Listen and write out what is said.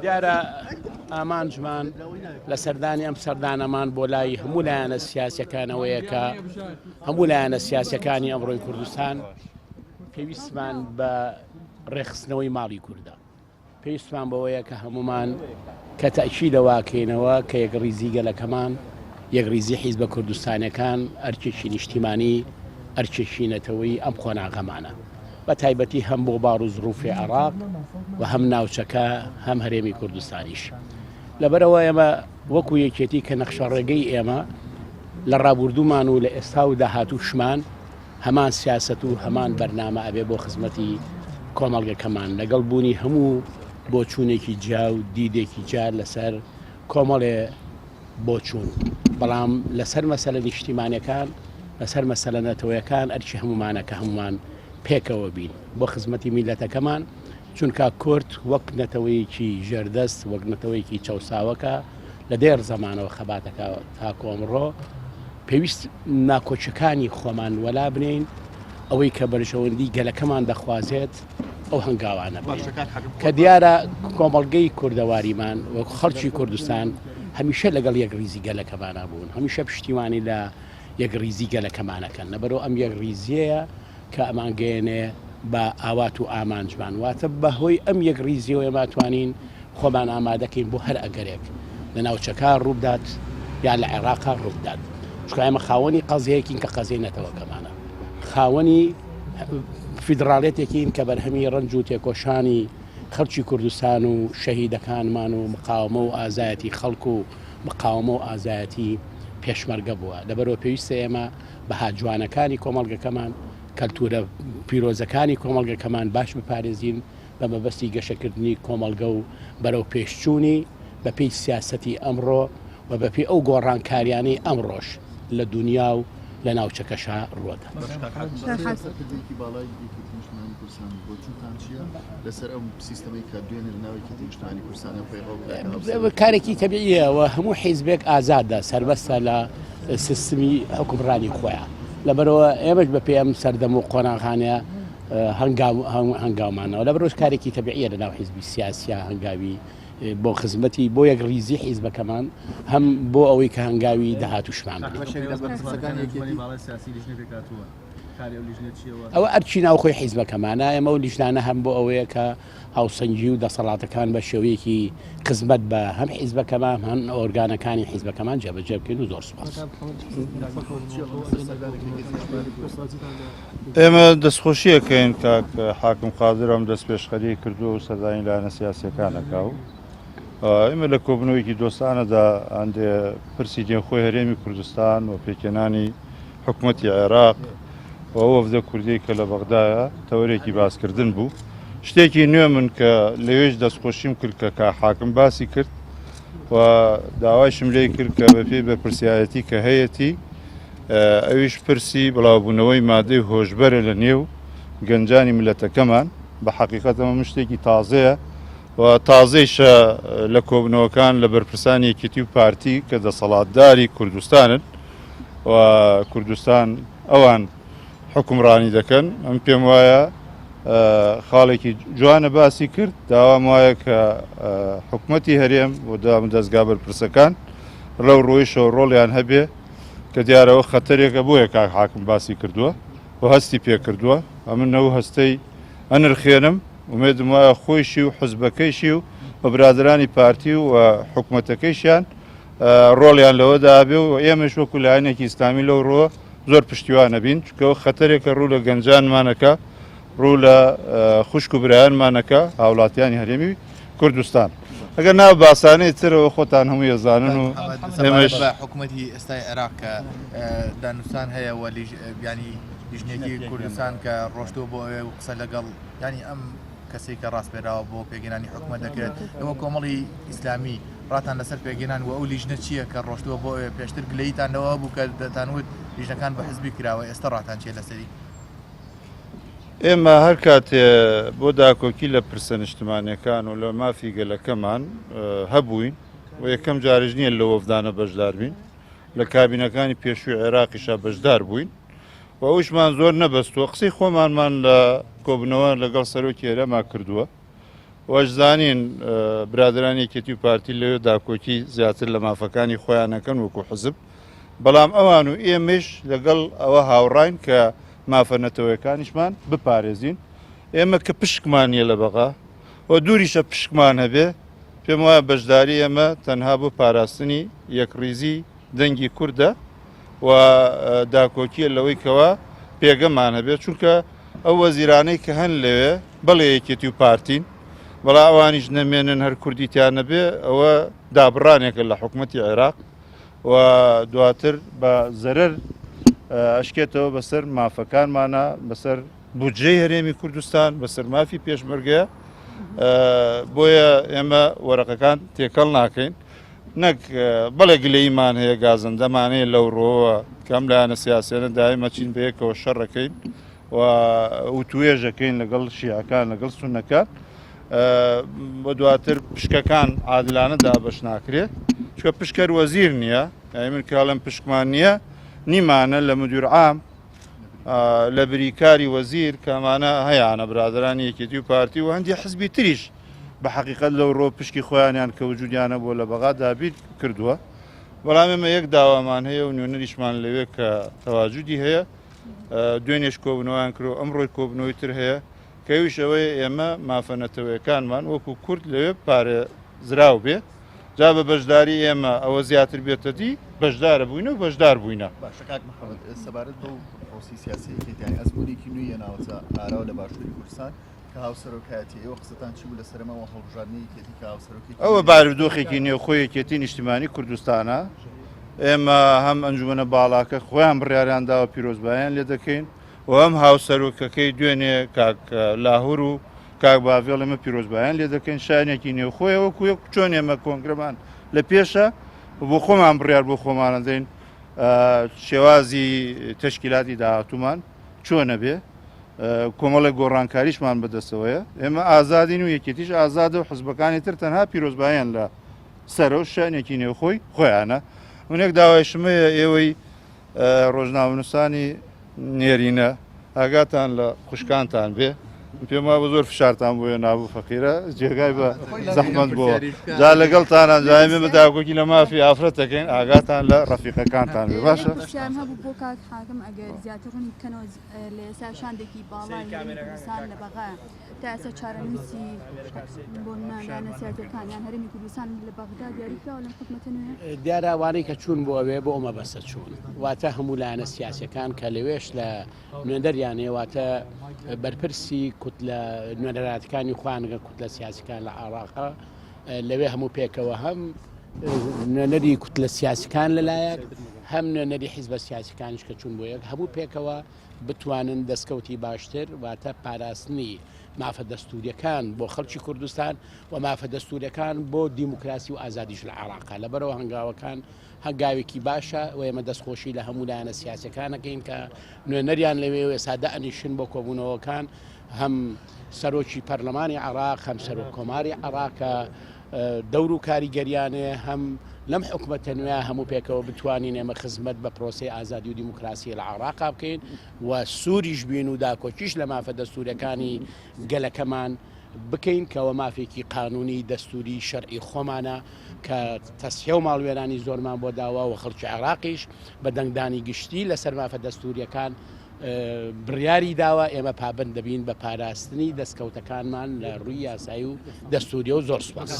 دیارە ئامانجمان لە سەردانی ئەم سەردانەمان بۆ لای هەموو لایەنە سیاسیەکانەوەیە کە هەموو لایەنە سیاسیەکانی ئەمڕۆی کوردستان پێویستمان بە ڕێخستنەوەی ماڵی کووردە، پێویستمان بەوەیە کە هەمومان کە تەئکید دەواکەینەوە کە یەکڕیزی گەلەکەمان، یەکڕیزی حیزبە کوردستانەکان ئەرکێکی نیشتیمانی، ئەرکێکی نەتەوەی ئەم خۆناغەمانە بە تایبەتی هەم بۆ باڕ و زروفی عێراق و هەم ناوچەکە هەم هەرێمی کوردستانیش. لەبەرەوە ئێمە وەکو یەکێتی کە نەخشە ڕێگەی ئێمە لە ڕابردوومان و لە ئێستا و داهاتووشمان هەمان سیاست و هەمان بەرنامە ئەبێ بۆ خزمەتی کۆمەڵگەکەمان لەگەڵ بوونی هەموو بۆچوونێکی جا و دیدێکی جار لەسەر کۆمەڵێ بۆچوون، بەڵام لەسەر مەسەلە نیشتیمانیەکان، لەسەر مەسەلە نەتەوەیەکان ئەرچی هەمومانەکە هەمومان پێکەوە بین بۆ خزمەتی میلەتەکەمان، چونکە کورد وەک نەتەوەیەکی ژێردەست، وەک نەتەوەیەکی چەساوەکە لە دێر زەمانەوە خەباتەکە تا کۆمڕۆ پێویست ناکۆچەکانی خۆمان وەلا بنین، ئەوەی کە بەرژەوەندی گەلەکەمان دەخوازێت ئەو هەنگاوانە کە دیارە کۆمەڵگەی کوردەواریمان وەک خەڵکی کوردستان هەمیشە لەگەڵ یەکڕیزی گەلەکەمانە بوون، هەمیشە پشتیوانی لە یەکڕیزی گەلەکەمانەکەن، لەبەرەوە ئەم یەکڕیزیەیە کە ئەمانگەێنێ بە ئاوات و ئامانجمان، واتە بەهۆی ئەم یەکڕیزیەوە ئێماتوانین خۆمان ئامادەکەین بۆ هەر ئەگەرێک لە ناوچەکە ڕوودات یان لە عێراقا ڕوودات، چونکە ئێمە خاوەنی قەزەیەکین کە قەزەی نەتەوەکەمانە، خاوەنی فیدراڵێتێکین کە بەرهەمی ڕەنج و تێکۆشانی خەڵکی کوردستان و شەهیدەکانمان و مقاومە و ئازایەتی خەڵک و مقاومە و ئازایەتی پێشمەرگە بووە. لەبەرەوە پێویستە ئێمە بە هاجوانەکانی کۆمەڵگەکەمان، کەلتورە پیرۆزەکانی کۆمەڵگەکەمان باش بپارێزین بە مەبەستی گەشەکردنی کۆمەڵگە و بەرەو پێشچوونی بەپێی سیاسەتی ئەمڕۆ و بەپێی ئەو گۆڕانکاریانەی ئەمڕۆژ لە دنیا و لە ناوچەکەشا ڕوەدا. کارێکی تەبیعیەوە هەموو حیزبێک ئازادە سەربەستە لە سیستمی حکومڕانی خۆیان، لەبەرەوە ئێمەش بە پێم سەردەم و قۆناغانەیە هەنگاومانەوە، لەبەرۆژ کارێکی تەبیعیە لە ناو حیزبی سیاسیە هەنگاوی بۆ خزمەتی بۆ یەکڕیزی حیزبەکەمان هەم بۆ ئەوەی کە هەنگاوی داهاتووشمان ئەوە ئەرچی ناوخۆی حیزبەکەمانە، ئێمە و لیژنانە هەم بۆ ئەوەیە کە هاوسەنگی و دەسەڵاتەکان بە شێوەیەکی خزمەت بە هەم حیزبەکەمان هەم ئۆرگانەکانی حیزبەکەمان جێبەجێ بکەین و زۆر سوپاس. ئێمە دەستخۆشیەکەین کاک حاکم قادرم دەست پێشخەری کردووە و سەردانی لایەنە سیاسیەکانەکە و ئێمە لە کۆبنەوەیکی دۆستانەدا ئەندێ پرسی دێنخۆی هەرێمی کوردستان و پێکێنانی حکوومەتی عێراق و وەفدە کوردی کە لە بەغدایە تەورێکی باسکردن بوو. شتێکی نوێ من کە لەوێش دەستخۆشیم کرد کە حاکم باسی کرد و داوایشم لێ کرد کە بەپێی بە پرسیایەتی کە هەیەی ئەویش پرسی بڵاوبوونەوەی مادەی هۆشبەرە لە نێو گەنجانی ملەتەکەمان، بە حەقیقەتەمە شتێکی تازەیە و تازەیشە لە کۆبنەوەکان لە بەرپرسانی یەکێتی و پارتی کە دەسەڵاتداری کوردستانن و کوردستان ئەوان حکومڕانی دەکەن. ئەم پێم وایە خاڵێکی جوانە باسی کرد، داوام وایە کە حکوومەتی هەرێم و دەستگا بەرپرسەکان ڕەو ڕۆیشەوە ڕۆڵیان هەبێ کە دیارەوە خەتەرێکە بۆیە کاک حاکم باسی کردووە و هەستی پێ کردووە. ئەمن نەو هەستەی ئەنرخێنم، ومێدم وایە خۆیشی و حزبەکەیشی و بە برادرانی پارتی و حکوومەتەکەیشیان ڕۆڵیان لەوەدا بێ و ئێمەش وەکو لایەنێکی ئیسلامی لەو ڕۆوە زۆر پشتیوانە بین، چونکەوە خەتەرێکە ڕوو لە گەنجانمانەکە، ڕوو لە خوشک و برایانمانەکە هاوڵاتیانی هەرێمی کوردستان. ئەگەر ناو باسانەی ترەوە خۆتان هەموو ێزانن و ئێمەش حکوومەتی ئێستای عێراق کە دانوستان هەیە و ینی لیژنێکی کوردستان کە ڕۆشتۆ بۆ ئەوێ و قسە لەگەڵ ینی ئەم کەسێک کە ڕاستپێراوە بۆ پێگەێنانی حکوومەت دەکرێت، ئەوە کۆمەڵی ئیسلامی ڕاتان لەسەر پێگەێنان و ئەو لیژنە چییە کە ڕۆشتووە بۆ ئەوێ پێشتر گلەیتانەوە بوو کە دەتانوت لیژنەکان بە حزبی کراوە، ئێستا ڕاتان چێ لەسەری؟ ئێمە هەر کاتێ بۆ داکۆکی لە پرسە نیشتمانیەکان و لە مافی گەلەکەمان هەبووین و یەکەم جارژ نییە لە وەفدانە بەشدار بین، لە کابینەکانی پێشووی عێراقیشا بەشدار بووین و ئەوشمان زۆر نەبەستووە، قسەی خۆمانمان لە کۆبنەوە لەگەڵ سەرۆکی هەرێما کردووە وەشزانین برادرانی یەکێتی و پارتی لەوێ داکۆکی زیاتر لە مافەکانی خۆیانەکەن وەکو حزب بەڵام ئەوان و ئێمەش لەگەڵ ئەوە هاوڕاین کە مافەنەتەوەیەکانیشمان بپارێزین ئێمە کە پشکمان نیە لە بەغا و دووریشە پشکمان هەبێ پێم وایە بەشداری ئێمە تەنها بۆ پاراستنی یەکڕیزی دەنگی کووردە و داکۆکیە لەوەی کەوە پێگەمان هەبێت چونکە ئەو وەزیرانەی کە هەن لەوێ بەڵێ یەکێتی و پارتین بەڵا ئەوانیش نەمێنن هەر کوردیتیانە بێ ئەوە دابڕانێکە لە حکوومەتی عێراق و دواتر بە زەرەر ئەشکێتەوە بەسەر مافەکانمانە بەسەر بودجەی هەرێمی کوردستان بەسەر مافی پێشمەرگەیە بۆیە ئێمە وەرەقەکان تێکەڵ ناکەین نەک بەڵێ گلەیمان هەیە گازندەمان هەیە لەو ڕۆوە کەم لایەنە سیاسێنە دایمە چین بەیەکەوە شەڕەکەین و توێژەکەین لەگەڵ شیعەکان لەگەڵ سونەکان بە دواتر پشکەکان عادلانە دابەش ناکرێت چکە پشکەر وەزیر نییە من کاڵم پشکمان نییە نیمانە لە مدیر عام لە بریکاری وەزیر کەمانە هەیەانە برادرانی یەکێتی و پارتی و هەندی حزبی تریش بە حقیقت لەو ڕۆ پشکی خۆیانیان کە وجودیانە بۆ لە بەغا دابیر کردووە بەڵام ئێمە یەک داوامان هەیە و نوێنەریشمان لەوێ کە تەواجودی هەیە دوێنێش کۆبنەوەیان کرۆ ئەمڕۆی کۆبنەوەی تر هەیە کەویش ئەوەیە ئێمە مافەنەتەوەیەکانمان وەکو کورد لەوێ پارێزراو بێ جا بە بەشداری ئێمە ئەوە زیاتر بێتەتی بەشدارە بووینە و بەشدار بووینە باشەکات محەممەد سەبارەت بەو پرۆسی سیاسیەکەیان ئەزمونێکی نوێیە ناوچە ئاراوە لە باشووری کوردستان کە هاوسەرۆکایەتی ئێوە قسەتان چی بوو لە سەرمەوە هەڵبژاردنەی یەکێتی کە هاوسەرۆکی ئەوە بارودۆخێکی نێوخۆی یەکێتی نیشتیمانی کوردستانە ئێمە هەم ئەنجومەنە باڵاکە خۆیان بڕیاریان داوە پیرۆزبایان لێ دەکەین و ئەم هاوسەرۆکەکەی دوێنێ کاک لاهور و کاک باڤێڵ ئێمە پیرۆزبایان لێ دەکەین شانێکی نێوخۆی وەکو چۆن ئێمە کۆنگرەمان لە پێشە بۆ خۆمان بڕیار بۆ خۆمانە دەین شێوازی تەشکیلاتی داهاتوومان چۆنە بێ کۆمەڵی گۆڕانکاریشمان بەدەستەوەیە ئێمە ئازادین و یەکێتیش ئازادە و حزبەکانی تر تەنها پیرۆزبایان لە سەرە و شانێکی نێوخۆی خۆیانە منێک داوایشمەیە ئێوەی ڕۆژناونووسانی نێرینە ئاگاتان لە خوشکانتان بێ پێم وایە بە زۆر فشارتان بۆیە نابوو فەقیرە جێگای بە زەحمەت بووە جا لەگەڵتانان جایمێ بەداگۆکی لە مافی ئافرەتەکەین ئاگاتان لە ڕەفیقەکانتان بێ باشە پرسیارم هەبوو بۆ کاک حاکم ئەگەر زیاتر ڕوونی بکەنەوە لە ئێستا شاندێکی باڵای کوردستان لە بەغا تا ئێستا چارەنووسی بۆ نمایندگانە سیاسیەکانیان هەرێمی کوردستان لە بەغدا دیاریکراوە لەم حکومەتە نوێ دیارە ئەوانەی کە چوون بۆ ئەوێ بۆ ئەمە بەسە چوون واتە هەموو لایەنە سیاسیەکان کە لەوێش لە نوێندەریانێ واتە بەرپرسی کوت لە نوێنەراتەکانی خوانگە کوت لە سیاسیەکان لە عێراقا لەوێ هەموو پێکەوە هەم نوێنەری کوت لە سیاسیەکان لەلایەک هەم نوێنەری حیزبە سیاسیەکانیش کە چوون بۆ یەک هەموو پێکەوە بتوانن دەستکەوتی باشتر واتە پاراستنی مافە دەستوریەکان بۆ خەڵکی کوردستان و مافە دەستوریەکان بۆ دیموکراسی و ئازادیش لە عێراقا لەبەرەوە هەنگاوەکان هەنگاوێکی باشە و ئێمە دەستخۆشی لە هەموو لایەنە سیاسیەکانەکەین کە نوێنەریان لەوێ ئێستا ئەنیشن بۆ کۆبوونەوەکان هەم سەرۆکی پەرلەمانی عێراق هەم سەرۆک کۆماری عێراقە دەور و کاریگەریانێ هەم لەم حکومەتە نوێ هەموو پێکەوە بتوانین ئێمە خزمەت بە پرۆسی ئازادی و دیموکراسی لە عێراقا بکەین و سووریش بین و داکۆکیش لە مافە دەستوریەکانی گەلەکەمان بکەین کەەوە مافێکی قانونی دەستوری شەرعی خۆمانە کە تەسیە و ماڵوێرانی زۆرمان بۆ داوا و خەڵکی عێراقیش بە دەنگدانی گشتی لەسەر مافە دەستوریەکان بڕیاری داوە ئێمە پابند دەبین بە پاراستنی دەستکەوتەکانمان لە ڕووی یاسایی و دەستوریە و زۆر سوپاس.